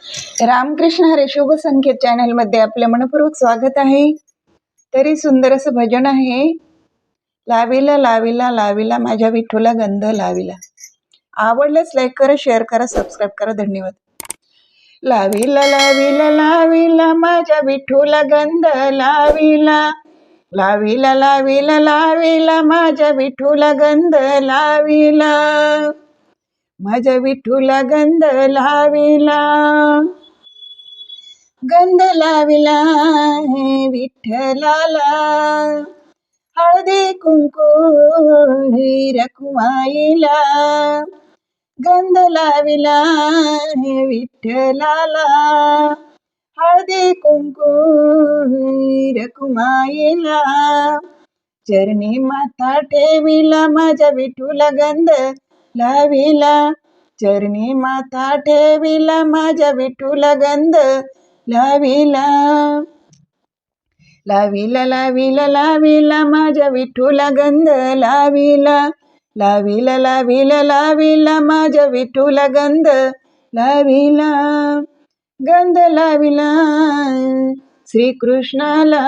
रामकृष्ण हरे शुभ संकेत चॅनल मध्ये आपले मनपूर्वक स्वागत आहे। तरी सुंदर असं भजन आहे। लाविला लाविला लाविला माझ्या विठूला गंध लाविला। आवडल्यास लाईक करा, शेअर करा, सबस्क्राईब करा। धन्यवाद। लाविला लाविला लाविला माझ्या विठूला गंध लाविला। लाविला लाविला लाविला माझ्या विठूला गंध लाविला। माझ्या विठूला गंध लाविला। गंध लाविला हे विठ्ठलाला, हळदी कुंकू रखुमाईला। गंध लाविला हे विठ्ठलाला, हळदी कुंकू रखुमाईला। चरणी माथा ठेविला माझ्या विठूला गंध लाविला। चरणी माथा ठेविला माझ्या विठूला गंध लाविला। लाविला लाविला लाविला माझ्या विठूला गंध लाविला। लाविला लाविला लाविला माझ्या विठूला गंध लाविला। गंध लाविला श्रीकृष्णाला,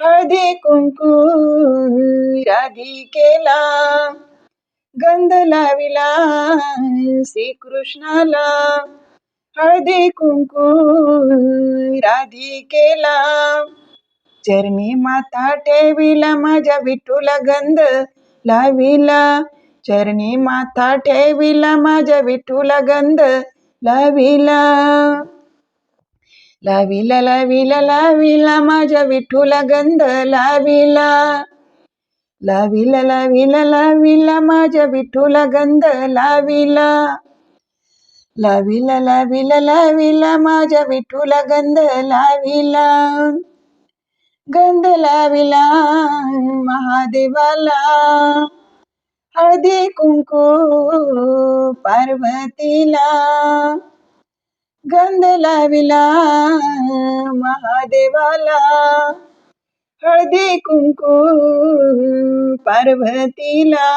हळदी कुंकू राधिकेला। गंध लाविला श्रीकृष्णाला, हळदी कुंकू राधिकेला। चरणी माथा ठेविला माझ्या विठूला गंध लाविला। चरणी माथा ठेविला माझ्या विठूला गंध लाविला। लाविला लाविला लाविला माझ्या विठूला गंध लाविला। लाविला लाविला लाविला माझ्या विठूला गंध लाविला। लाविला लाविला लाविला माझ्या विठूला गंध लाविला। गंध लाविला महादेवाला, हळदी कुंकू पार्वतीला। गंध लाविला महादेवाला, हळदी कुंकू पार्वतीला।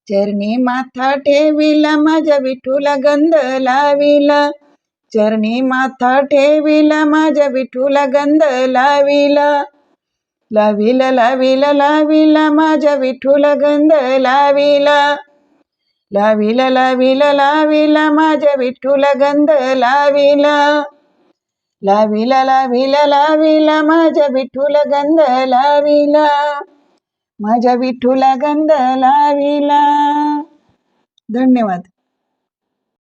चरणी माथा ठेविला माझ्या विठूला गंध लाविला। चरणी माथा ठेविला माझ्या विठूला गंध लाविला। लाविला लाविला लाविला माझ्या विठूला गंध लाविला। लाविला लाविला लाविला माझ्या विठूला गंध लाविला। लाविला लाविला लाविला माझ्या विठूला गंध लाविला। माझ्या विठूला गंध लाविला। धन्यवाद।